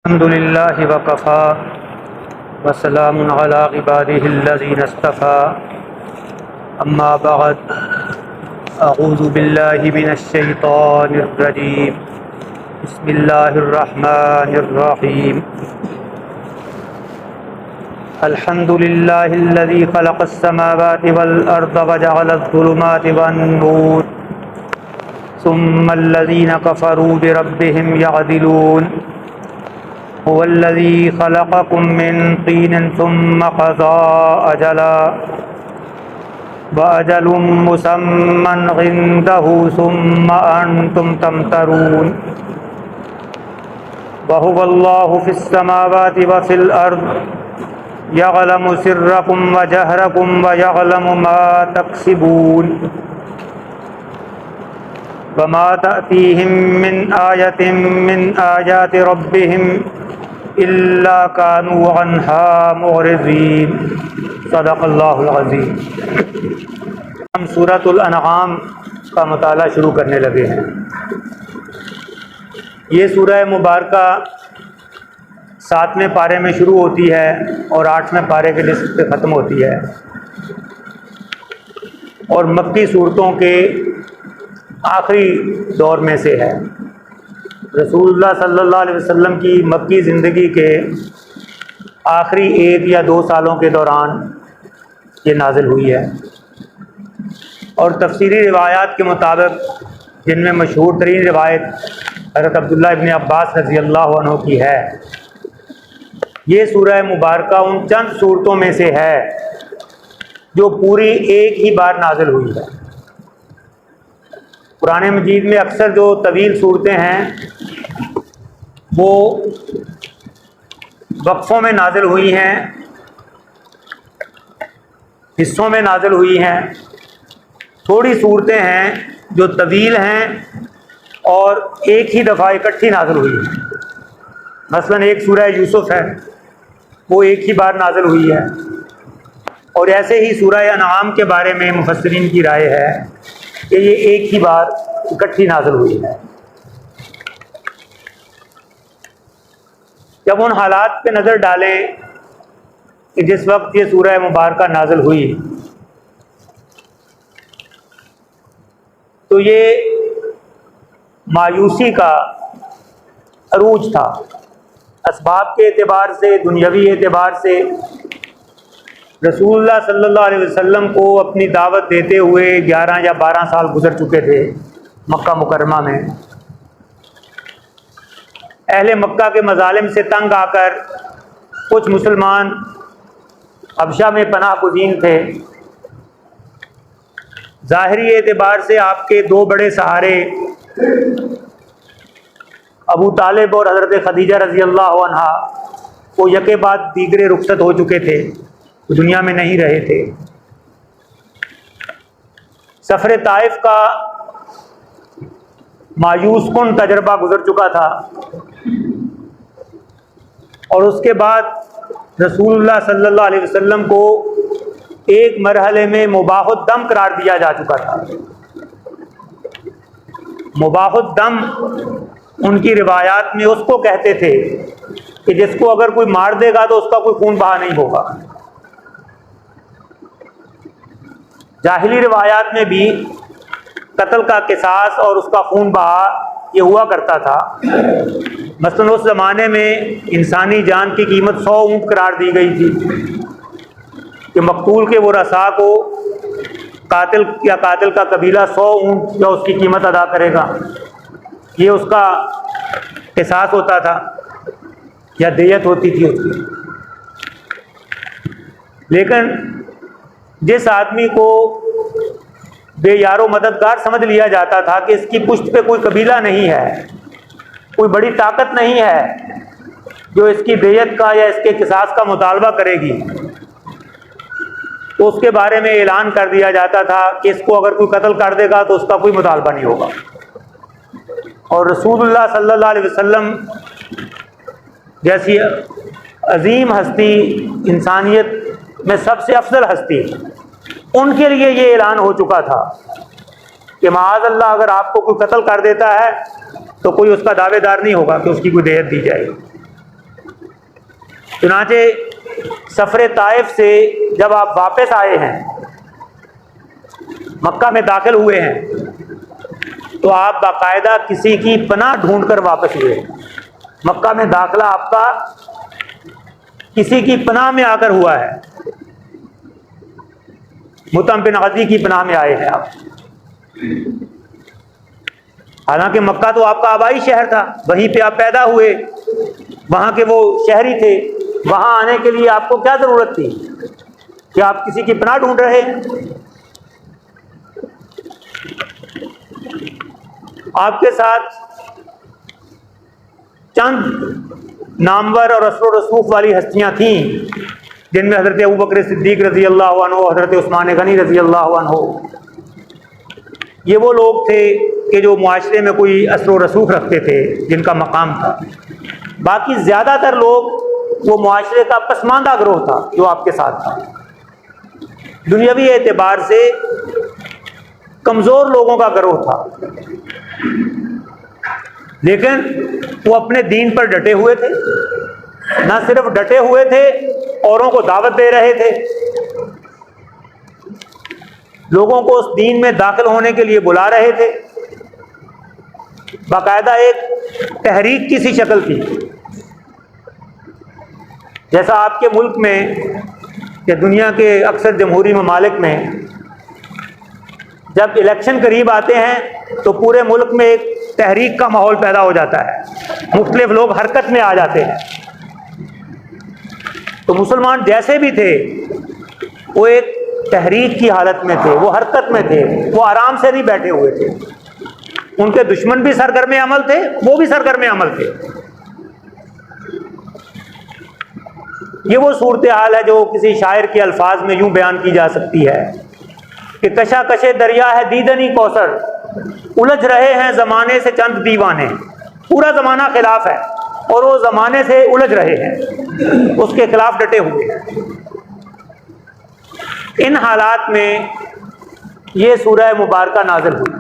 الحمد للہ وکفا وسلام علی عباده الذین اصطفى اما بعد اعوذ باللہ من الشیطان الرجیم بسم اللہ الرحمن الرحیم الحمد للہ الذی خلق السماوات والارض وجعل الظلمات والنور ثم الذین کفروا بربهم يعدلون هو الذي خلقكم من طين ثم قضى أجلا وأجل مسمى عنده ثم أنتم تمترون وهو الله في السماوات وفي الأرض يعلم سركم وجهركم ويعلم ما تكسبون وما تأتيهم من آية من آيات ربهم إلا كانوا عنها معرضين صدق اللہ العظیم۔ ہم سورۃ الانعام کا مطالعہ شروع کرنے لگے ہیں۔ یہ سورہ مبارکہ 7ویں پارے میں شروع ہوتی ہے اور 8ویں پارے کے نصف پہ ختم ہوتی ہے، اور مکی صورتوں کے آخری دور میں سے ہے۔ رسول اللہ صلی اللہ علیہ وسلم کی مکی زندگی کے آخری 1 یا 2 سالوں کے دوران یہ نازل ہوئی ہے، اور تفسیری روایات کے مطابق، جن میں مشہور ترین روایت حضرت عبداللہ ابن عباس رضی اللہ عنہ کی ہے، یہ سورہ مبارکہ ان چند صورتوں میں سے ہے جو پوری ایک ہی بار نازل ہوئی ہے۔ قرآن مجید میں اکثر جو طویل صورتیں ہیں وہ وقفوں میں نازل ہوئی ہیں، حصوں میں نازل ہوئی ہیں۔ تھوڑی صورتیں ہیں جو طویل ہیں اور ایک ہی دفعہ اکٹھی نازل ہوئی ہیں۔ مثلا ایک سورہ یوسف ہے، وہ ایک ہی بار نازل ہوئی ہے، اور ایسے ہی سورہ انعام کے بارے میں مفسرین کی رائے ہے کہ یہ ایک ہی بار اکٹھی نازل ہوئی ہے۔ جب ان حالات پہ نظر ڈالیں کہ جس وقت یہ سورہ مبارکہ نازل ہوئی، تو یہ مایوسی کا عروج تھا۔ اسباب کے اعتبار سے، دنیاوی اعتبار سے رسول اللہ صلی اللہ علیہ وسلم کو اپنی دعوت دیتے ہوئے 11 یا 12 سال گزر چکے تھے مکہ مکرمہ میں۔ اہل مکہ کے مظالم سے تنگ آ کر کچھ مسلمان حبشہ میں پناہ گزین تھے۔ ظاہری اعتبار سے آپ کے 2 بڑے سہارے ابو طالب اور حضرت خدیجہ رضی اللہ عنہا وہ یکے بعد دیگرے رخصت ہو چکے تھے، دنیا میں نہیں رہے تھے۔ سفر طائف کا مایوس کن تجربہ گزر چکا تھا، اور اس کے بعد رسول اللہ صلی اللہ علیہ وسلم کو ایک مرحلے میں مباح الدم قرار دیا جا چکا تھا۔ مباح الدم ان کی روایات میں اس کو کہتے تھے کہ جس کو اگر کوئی مار دے گا تو اس کا کوئی خون بہا نہیں ہوگا۔ جاہلی روایات میں بھی قتل کا قصاص اور اس کا خون بہا یہ ہوا کرتا تھا۔ مثلا اس زمانے میں انسانی جان کی قیمت 100 اونٹ قرار دی گئی تھی کہ مقتول کے ورثاء کو قاتل کا قبیلہ 100 اونٹ یا اس کی قیمت ادا کرے گا، یہ اس کا قصاص ہوتا تھا یا دیت ہوتی تھی اس کی۔ لیکن جس آدمی کو بے یار و مددگار سمجھ لیا جاتا تھا کہ اس کی پشت پہ کوئی قبیلہ نہیں ہے، کوئی بڑی طاقت نہیں ہے جو اس کی دیت کا یا اس کے قصاص کا مطالبہ کرے گی، تو اس کے بارے میں اعلان کر دیا جاتا تھا کہ اس کو اگر کوئی قتل کر دے گا تو اس کا کوئی مطالبہ نہیں ہوگا۔ اور رسول اللہ صلی اللہ علیہ وسلم جیسی عظیم ہستی، انسانیت میں سب سے افضل ہستی، ان کے لیے یہ اعلان ہو چکا تھا کہ معاذ اللہ اگر آپ کو کوئی قتل کر دیتا ہے تو کوئی اس کا دعوے دار نہیں ہوگا کہ اس کی کوئی دیت دی جائے۔ چنانچہ سفر طائف سے جب آپ واپس آئے ہیں، مکہ میں داخل ہوئے ہیں، تو آپ باقاعدہ کسی کی پناہ ڈھونڈ کر واپس ہوئے۔ مکہ میں داخلہ آپ کا کسی کی پناہ میں آ کر ہوا ہے، مطعم بن عدی کی پناہ میں آئے ہیں آپ۔ حالانکہ مکہ تو آپ کا آبائی شہر تھا، وہیں پہ آپ پیدا ہوئے، وہاں کے وہ شہری تھے، وہاں آنے کے لیے آپ کو کیا ضرورت تھی کہ آپ کسی کی پناہ ڈھونڈ رہے ہیں؟ آپ کے ساتھ چند نامور اور اثر و رسوخ والی ہستیاں تھیں، جن میں حضرت ابوبکر صدیق رضی اللہ عنہ، حضرت عثمان غنی رضی اللہ عنہ۔ یہ وہ لوگ تھے کہ جو معاشرے میں کوئی اثر و رسوخ رکھتے تھے، جن کا مقام تھا۔ باقی زیادہ تر لوگ وہ معاشرے کا پسماندہ گروہ تھا جو آپ کے ساتھ تھا، دنیاوی اعتبار سے کمزور لوگوں کا گروہ تھا، لیکن وہ اپنے دین پر ڈٹے ہوئے تھے۔ نہ صرف ڈٹے ہوئے تھے، اوروں کو دعوت دے رہے تھے، لوگوں کو اس دین میں داخل ہونے کے لیے بلا رہے تھے۔ باقاعدہ ایک تحریک کی سی شکل تھی، جیسا آپ کے ملک میں یا دنیا کے اکثر جمہوری ممالک میں جب الیکشن قریب آتے ہیں تو پورے ملک میں ایک تحریک کا ماحول پیدا ہو جاتا ہے، مختلف لوگ حرکت میں آ جاتے ہیں۔ تو مسلمان جیسے بھی تھے وہ ایک تحریک کی حالت میں تھے، وہ حرکت میں تھے، وہ آرام سے نہیں بیٹھے ہوئے تھے۔ ان کے دشمن بھی سرگرم عمل تھے، وہ بھی سرگرم عمل تھے۔ یہ وہ صورتحال ہے جو کسی شاعر کے الفاظ میں یوں بیان کی جا سکتی ہے کہ کشا کشے دریا ہے دیدنی کوثر، الجھ رہے ہیں زمانے سے چند دیوانے۔ پورا زمانہ خلاف ہے اور وہ زمانے سے الجھ رہے ہیں، اس کے خلاف ڈٹے ہوئے ہیں۔ ان حالات میں یہ سورہ مبارکہ نازل ہوئی،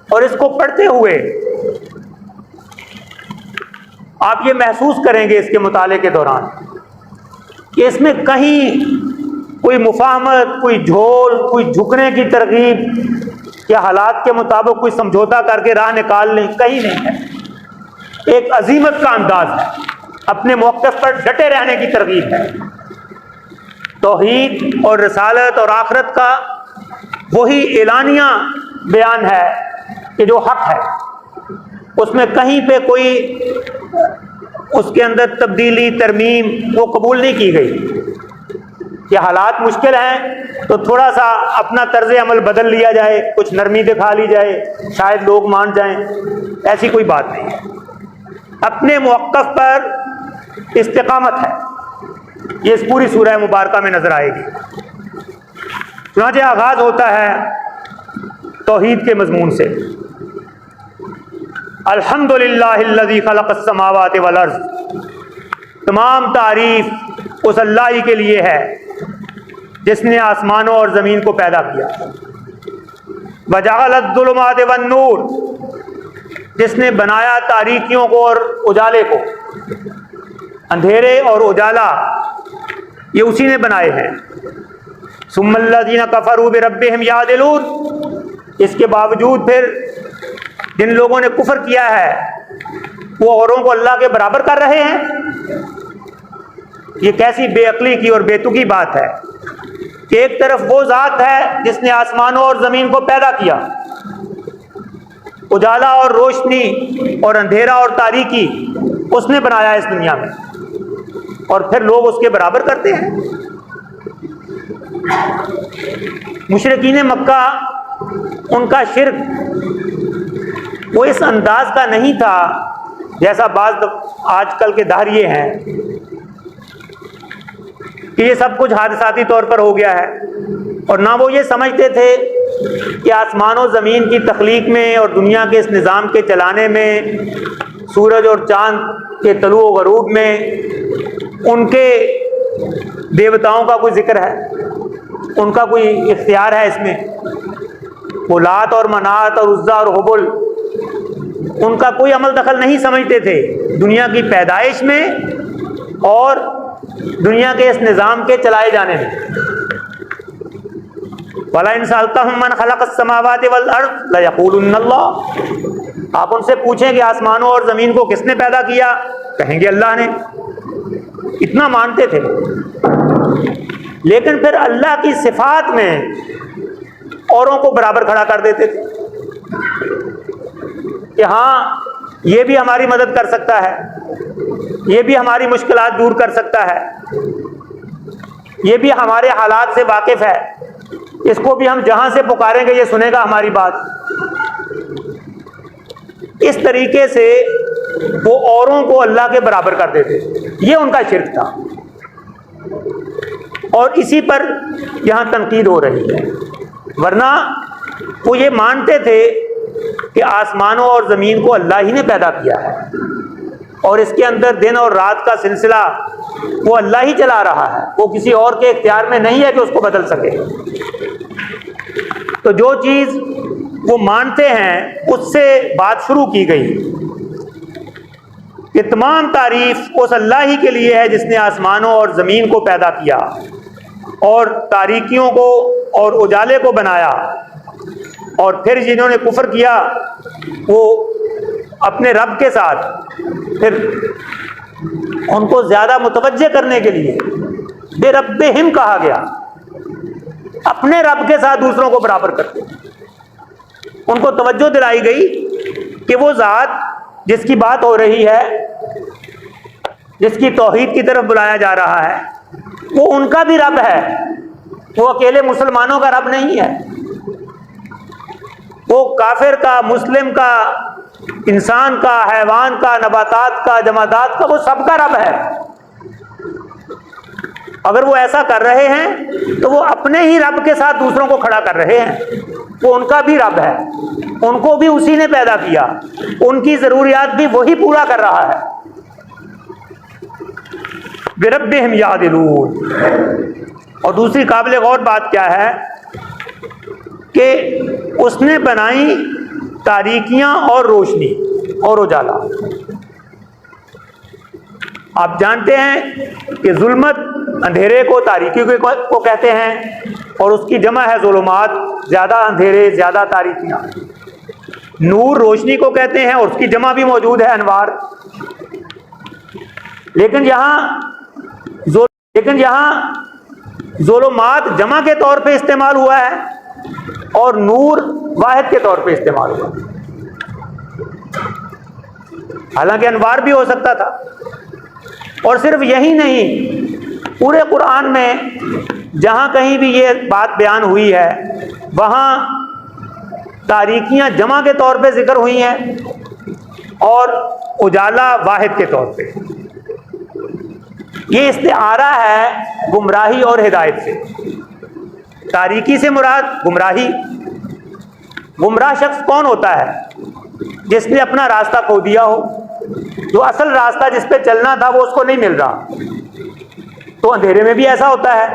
اور اس کو پڑھتے ہوئے آپ یہ محسوس کریں گے اس کے مطالعے کے دوران کہ اس میں کہیں کوئی مفاہمت، کوئی جھول، کوئی جھکنے کی ترغیب یا حالات کے مطابق کوئی سمجھوتا کر کے راہ نکال لیں، کہیں نہیں ہے۔ ایک عزیمت کا انداز ہے، اپنے موقف پر ڈٹے رہنے کی ترغیب ہے۔ توحید اور رسالت اور آخرت کا وہی اعلانیہ بیان ہے کہ جو حق ہے، اس میں کہیں پہ کوئی اس کے اندر تبدیلی، ترمیم وہ قبول نہیں کی گئی کہ حالات مشکل ہیں تو تھوڑا سا اپنا طرز عمل بدل لیا جائے، کچھ نرمی دکھا لی جائے، شاید لوگ مان جائیں۔ ایسی کوئی بات نہیں ہے، اپنے موقف پر استقامت ہے۔ یہ اس پوری سورہ مبارکہ میں نظر آئے گی۔ چنانچہ آغاز ہوتا ہے توحید کے مضمون سے، الحمدللہ الذی خلق السماوات والارض۔ تمام تعریف اس اللہ ہی کے لیے ہے جس نے آسمانوں اور زمین کو پیدا کیا۔ وجعل الظلمات والنور، جس نے بنایا تاریکیوں کو اور اجالے کو، اندھیرے اور اجالا یہ اسی نے بنائے ہیں۔ ثم الذین کفروا بربہم یعدلون، اس کے باوجود پھر جن لوگوں نے کفر کیا ہے وہ اوروں کو اللہ کے برابر کر رہے ہیں۔ یہ کیسی بے عقلی کی اور بے تکی بات ہے کہ ایک طرف وہ ذات ہے جس نے آسمانوں اور زمین کو پیدا کیا، اجالا اور روشنی اور اندھیرا اور تاریکی اس نے بنایا اس دنیا میں، اور پھر لوگ اس کے برابر کرتے ہیں۔ مشرکین مکہ، ان کا شرک وہ اس انداز کا نہیں تھا جیسا بعض آج کل کے دہریے ہیں کہ یہ سب کچھ حادثاتی طور پر ہو گیا ہے، اور نہ وہ یہ سمجھتے تھے کہ آسمان و زمین کی تخلیق میں اور دنیا کے اس نظام کے چلانے میں، سورج اور چاند کے طلوع و غروب میں ان کے دیوتاؤں کا کوئی ذکر ہے، ان کا کوئی اختیار ہے اس میں۔ وہ لات اور منات اور عزا اور حبل، ان کا کوئی عمل دخل نہیں سمجھتے تھے دنیا کی پیدائش میں اور دنیا کے اس نظام کے چلائے جانے میں۔ وَلَئِن سَأَلْتَهُم مَّنْ خَلَقَ السَّمَاوَاتِ وَالْأَرْضَ لَيَقُولُنَّ اللَّهُ، آپ ان سے پوچھیں کہ آسمانوں اور زمین کو کس نے پیدا کیا، کہیں گے اللہ نے۔ اتنا مانتے تھے، لیکن پھر اللہ کی صفات میں اوروں کو برابر کھڑا کر دیتے تھے کہ ہاں یہ بھی ہماری مدد کر سکتا ہے، یہ بھی ہماری مشکلات دور کر سکتا ہے، یہ بھی ہمارے حالات سے واقف ہے، اس کو بھی ہم جہاں سے پکاریں گے یہ سنے گا ہماری بات۔ اس طریقے سے وہ اوروں کو اللہ کے برابر کر دیتے، یہ ان کا شرک تھا، اور اسی پر یہاں تنقید ہو رہی ہے۔ ورنہ وہ یہ مانتے تھے کہ آسمانوں اور زمین کو اللہ ہی نے پیدا کیا ہے، اور اس کے اندر دن اور رات کا سلسلہ وہ اللہ ہی چلا رہا ہے، وہ کسی اور کے اختیار میں نہیں ہے کہ اس کو بدل سکے۔ تو جو چیز وہ مانتے ہیں اس سے بات شروع کی گئی کہ تمام تعریف اس اللہ ہی کے لیے ہے جس نے آسمانوں اور زمین کو پیدا کیا اور تاریکیوں کو اور اجالے کو بنایا، اور پھر جنہوں نے کفر کیا وہ اپنے رب کے ساتھ پھر ان کو زیادہ متوجہ کرنے کے لیے بے ربہم کہا گیا، اپنے رب کے ساتھ دوسروں کو برابر کرتے، ان کو توجہ دلائی گئی کہ وہ ذات جس کی بات ہو رہی ہے، جس کی توحید کی طرف بلایا جا رہا ہے، وہ ان کا بھی رب ہے، وہ اکیلے مسلمانوں کا رب نہیں ہے، وہ کافر کا، مسلم کا، انسان کا، حیوان کا، نباتات کا، جمادات کا، وہ سب کا رب ہے۔ اگر وہ ایسا کر رہے ہیں تو وہ اپنے ہی رب کے ساتھ دوسروں کو کھڑا کر رہے ہیں، وہ ان کا بھی رب ہے، ان کو بھی اسی نے پیدا کیا، ان کی ضروریات بھی وہی پورا کر رہا ہے۔ بِرَبِّهِمْ يَعْدِلُونَ۔ اور دوسری قابل غور بات کیا ہے کہ اس نے بنائی تاریکیاں اور روشنی اور اجالا۔ آپ جانتے ہیں کہ ظلمت اندھیرے کو، تاریکی کو کہتے ہیں، اور اس کی جمع ہے ظلمات، زیادہ اندھیرے، زیادہ تاریکیاں۔ نور روشنی کو کہتے ہیں، اور اس کی جمع بھی موجود ہے، انوار۔ لیکن یہاں ظلمات جمع کے طور پہ استعمال ہوا ہے اور نور واحد کے طور پہ استعمال ہوا، حالانکہ انوار بھی ہو سکتا تھا۔ اور صرف یہی نہیں، پورے قرآن میں جہاں کہیں بھی یہ بات بیان ہوئی ہے وہاں تاریکیاں جمع کے طور پہ ذکر ہوئی ہیں اور اجالا واحد کے طور پہ۔ یہ استعارہ ہے گمراہی اور ہدایت سے۔ تاریکی سے مراد گمراہی۔ گمراہ شخص کون ہوتا ہے؟ جس نے اپنا راستہ کھو دیا ہو، جو اصل راستہ جس پہ چلنا تھا وہ اس کو نہیں مل رہا۔ تو اندھیرے میں بھی ایسا ہوتا ہے،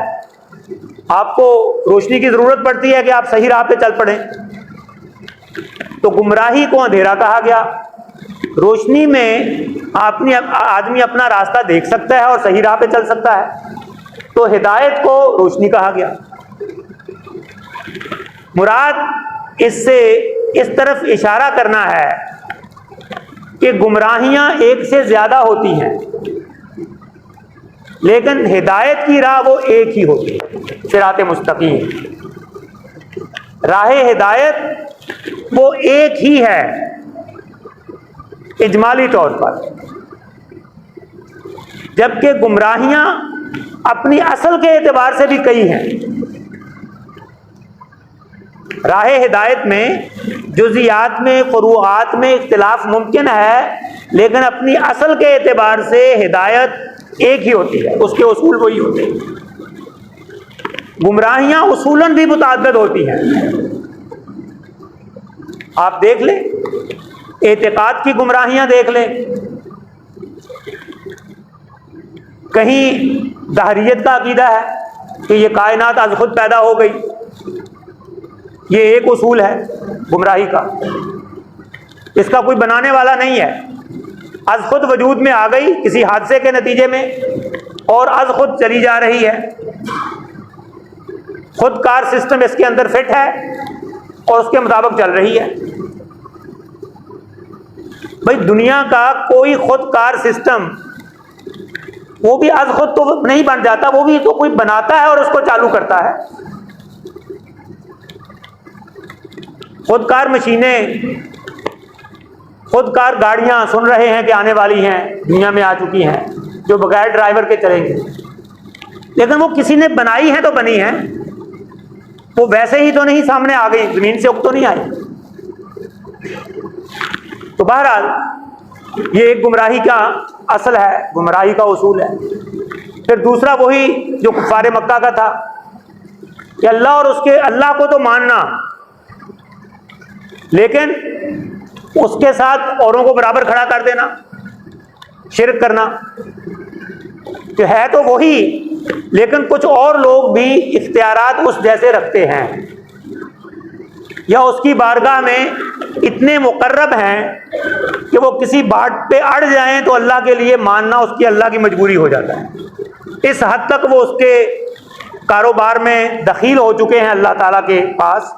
آپ کو روشنی کی ضرورت پڑتی ہے کہ آپ صحیح راہ پہ چل پڑیں، تو گمراہی کو اندھیرا کہا گیا۔ روشنی میں آدمی اپنا راستہ دیکھ سکتا ہے اور صحیح راہ پہ چل سکتا ہے، تو ہدایت کو روشنی کہا گیا۔ مراد اس سے اس طرف اشارہ کرنا ہے کہ گمراہیاں ایک سے زیادہ ہوتی ہیں، لیکن ہدایت کی راہ وہ ایک ہی ہوتی ہے، صراط مستقیم۔ راہ ہدایت وہ ایک ہی ہے اجمالی طور پر، جبکہ گمراہیاں اپنی اصل کے اعتبار سے بھی کئی ہیں۔ راہ ہدایت میں جزیات میں، فروعات میں اختلاف ممکن ہے، لیکن اپنی اصل کے اعتبار سے ہدایت ایک ہی ہوتی ہے، اس کے اصول وہی ہوتے ہیں۔ گمراہیاں اصولاً بھی متعدد ہوتی ہیں۔ آپ دیکھ لیں، اعتقاد کی گمراہیاں دیکھ لیں، کہیں دہریت کا عقیدہ ہے کہ یہ کائنات از خود پیدا ہو گئی، یہ ایک اصول ہے گمراہی کا، اس کا کوئی بنانے والا نہیں ہے۔ از خود وجود میں آ گئی کسی حادثے کے نتیجے میں، اور از خود چلی جا رہی ہے، خود کار سسٹم اس کے اندر فٹ ہے اور اس کے مطابق چل رہی ہے۔ بھائی دنیا کا کوئی خود کار سسٹم وہ بھی از خود تو نہیں بن جاتا، وہ بھی تو کوئی بناتا ہے اور اس کو چالو کرتا ہے۔ خود کار مشینیں، خود کار گاڑیاں سن رہے ہیں کہ آنے والی ہیں، دنیا میں آ چکی ہیں، جو بغیر ڈرائیور کے چلیں گے، لیکن وہ کسی نے بنائی ہیں تو بنی ہیں، وہ ویسے ہی تو نہیں سامنے آ گئی، زمین سے اگ تو نہیں آئی۔ تو بہرحال یہ ایک گمراہی کا اصل ہے، گمراہی کا اصول ہے۔ پھر دوسرا وہی جو کفار مکہ کا تھا کہ اللہ اور اس کے اللہ کو تو ماننا، لیکن اس کے ساتھ اوروں کو برابر کھڑا کر دینا، شرک کرنا، کہ ہے تو وہی لیکن کچھ اور لوگ بھی اختیارات اس جیسے رکھتے ہیں، یا اس کی بارگاہ میں اتنے مقرب ہیں کہ وہ کسی بات پہ اڑ جائیں تو اللہ کے لیے ماننا اس کی اللہ کی مجبوری ہو جاتا ہے۔ اس حد تک وہ اس کے کاروبار میں دخیل ہو چکے ہیں اللہ تعالیٰ کے پاس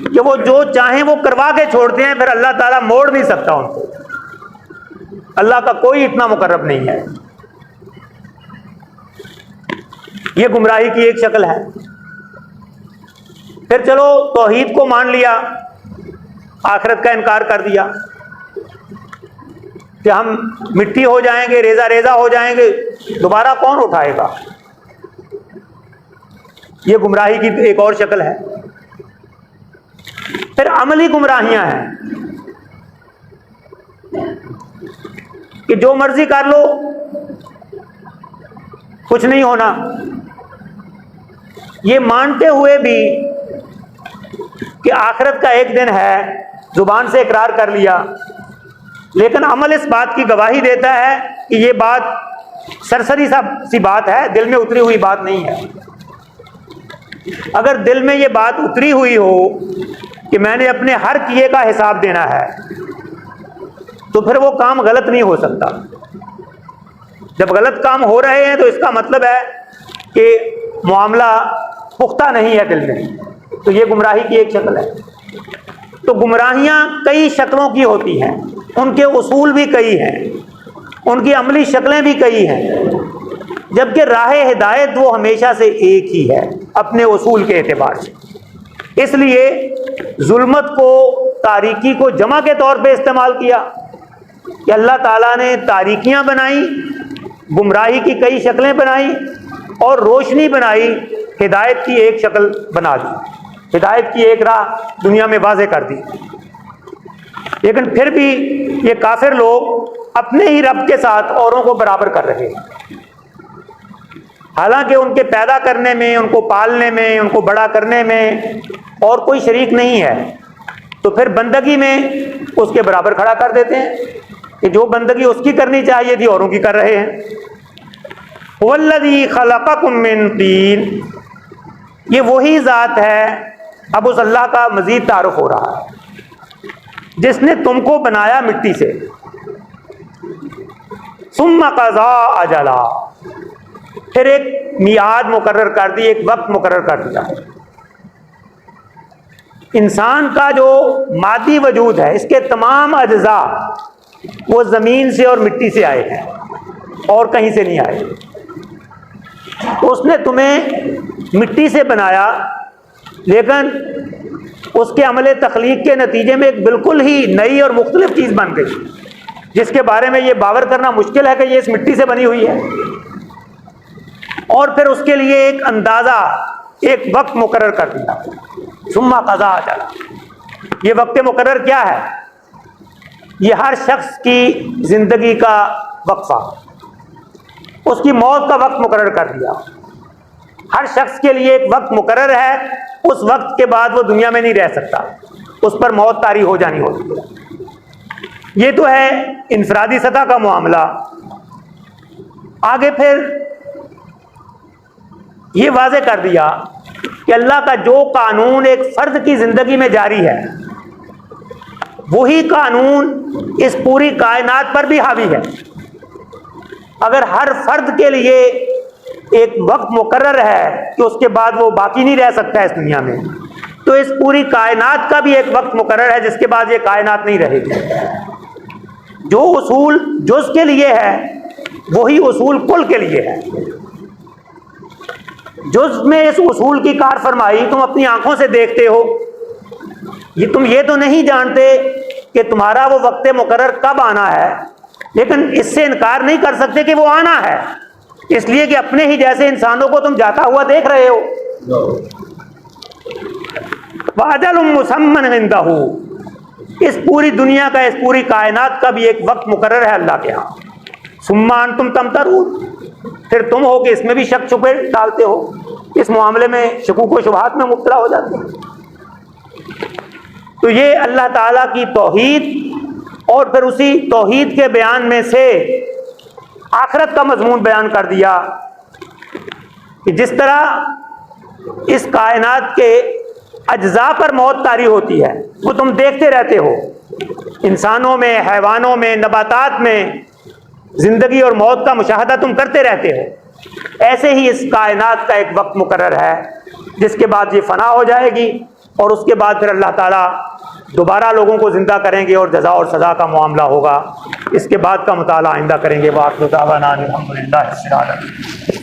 کہ وہ جو چاہیں وہ کروا کے چھوڑتے ہیں، پھر اللہ تعالیٰ موڑ نہیں سکتا ان کو۔ اللہ کا کوئی اتنا مقرب نہیں ہے۔ یہ گمراہی کی ایک شکل ہے۔ پھر چلو توحید کو مان لیا، آخرت کا انکار کر دیا کہ ہم مٹی ہو جائیں گے، ریزہ ریزہ ہو جائیں گے، دوبارہ کون اٹھائے گا؟ یہ گمراہی کی ایک اور شکل ہے۔ پھر عملی گمراہیاں ہیں کہ جو مرضی کر لو کچھ نہیں ہونا، یہ مانتے ہوئے بھی کہ آخرت کا ایک دن ہے، زبان سے اقرار کر لیا، لیکن عمل اس بات کی گواہی دیتا ہے کہ یہ بات سرسری سی بات ہے، دل میں اتری ہوئی بات نہیں ہے۔ اگر دل میں یہ بات اتری ہوئی ہو کہ میں نے اپنے ہر کیے کا حساب دینا ہے تو پھر وہ کام غلط نہیں ہو سکتا۔ جب غلط کام ہو رہے ہیں تو اس کا مطلب ہے کہ معاملہ پختہ نہیں ہے دل میں، تو یہ گمراہی کی ایک شکل ہے۔ تو گمراہیاں کئی شکلوں کی ہوتی ہیں، ان کے اصول بھی کئی ہیں، ان کی عملی شکلیں بھی کئی ہیں، جبکہ راہ ہدایت وہ ہمیشہ سے ایک ہی ہے اپنے اصول کے اعتبار سے۔ اس لیے ظلمت کو، تاریکی کو جمع کے طور پہ استعمال کیا کہ اللہ تعالیٰ نے تاریکیاں بنائیں، گمراہی کی کئی شکلیں بنائیں، اور روشنی بنائی، ہدایت کی ایک شکل بنا دی، ہدایت کی ایک راہ دنیا میں واضح کر دی۔ لیکن پھر بھی یہ کافر لوگ اپنے ہی رب کے ساتھ اوروں کو برابر کر رہے ہیں، حالانکہ ان کے پیدا کرنے میں، ان کو پالنے میں، ان کو بڑا کرنے میں اور کوئی شریک نہیں ہے، تو پھر بندگی میں اس کے برابر کھڑا کر دیتے ہیں کہ جو بندگی اس کی کرنی چاہیے تھی اوروں کی کر رہے ہیں۔ وَالَّذِي خَلَقَكُم مِّن طِينٍ، یہ وہی ذات ہے، اب اس اللہ کا مزید تعارف ہو رہا ہے، جس نے تم کو بنایا مٹی سے، ثُمَّ قَضَىٰ أَجَلًا، پھر ایک میعاد مقرر کر دی، ایک وقت مقرر کر دیا۔ انسان کا جو مادی وجود ہے، اس کے تمام اجزاء وہ زمین سے اور مٹی سے آئے ہیں اور کہیں سے نہیں آئے۔ تو اس نے تمہیں مٹی سے بنایا، لیکن اس کے عمل تخلیق کے نتیجے میں ایک بالکل ہی نئی اور مختلف چیز بن گئی، جس کے بارے میں یہ باور کرنا مشکل ہے کہ یہ اس مٹی سے بنی ہوئی ہے۔ اور پھر اس کے لیے ایک اندازہ، ایک وقت مقرر کر دیا، ثم قضا اجلا۔ یہ وقت مقرر کیا ہے؟ یہ ہر شخص کی زندگی کا وقفہ، اس کی موت کا وقت مقرر کر دیا۔ ہر شخص کے لیے ایک وقت مقرر ہے، اس وقت کے بعد وہ دنیا میں نہیں رہ سکتا، اس پر موت طاری ہو جانی ہوتی ہے۔ یہ تو ہے انفرادی سطح کا معاملہ۔ آگے پھر یہ واضح کر دیا کہ اللہ کا جو قانون ایک فرد کی زندگی میں جاری ہے وہی قانون اس پوری کائنات پر بھی حاوی ہے۔ اگر ہر فرد کے لیے ایک وقت مقرر ہے کہ اس کے بعد وہ باقی نہیں رہ سکتا ہے اس دنیا میں، تو اس پوری کائنات کا بھی ایک وقت مقرر ہے جس کے بعد یہ کائنات نہیں رہے گی۔ جو اصول جز کے لیے ہے وہی اصول کل کے لیے ہے۔ جز میں اس اصول کی کار فرمائی تم اپنی آنکھوں سے دیکھتے ہو، تم یہ تو نہیں جانتے کہ تمہارا وہ وقت مقرر کب آنا ہے، لیکن اس سے انکار نہیں کر سکتے کہ وہ آنا ہے، اس لیے کہ اپنے ہی جیسے انسانوں کو تم جاتا ہوا دیکھ رہے ہو۔ وَأَجَلٌ مُّسَمًّى عِندَهُ، اس پوری دنیا کا، اس پوری کائنات کا بھی ایک وقت مقرر ہے اللہ کے ہاں۔ ثُمَّ أَنتُمْ تَمْتَرُونَ، پھر تم ہو کہ اس میں بھی شک شبے ڈالتے ہو، اس معاملے میں شکوک و شبہات میں مبتلا ہو جاتے ہو۔ تو یہ اللہ تعالیٰ کی توحید، اور پھر اسی توحید کے بیان میں سے آخرت کا مضمون بیان کر دیا کہ جس طرح اس کائنات کے اجزاء پر موت طاری ہوتی ہے وہ تم دیکھتے رہتے ہو، انسانوں میں، حیوانوں میں، نباتات میں زندگی اور موت کا مشاہدہ تم کرتے رہتے ہو، ایسے ہی اس کائنات کا ایک وقت مقرر ہے جس کے بعد یہ فنا ہو جائے گی، اور اس کے بعد پھر اللہ تعالیٰ دوبارہ لوگوں کو زندہ کریں گے اور جزا اور سزا کا معاملہ ہوگا۔ اس کے بعد کا مطالعہ آئندہ کریں گے۔ وآخر دعوانا الحمدللہ رب العالمین۔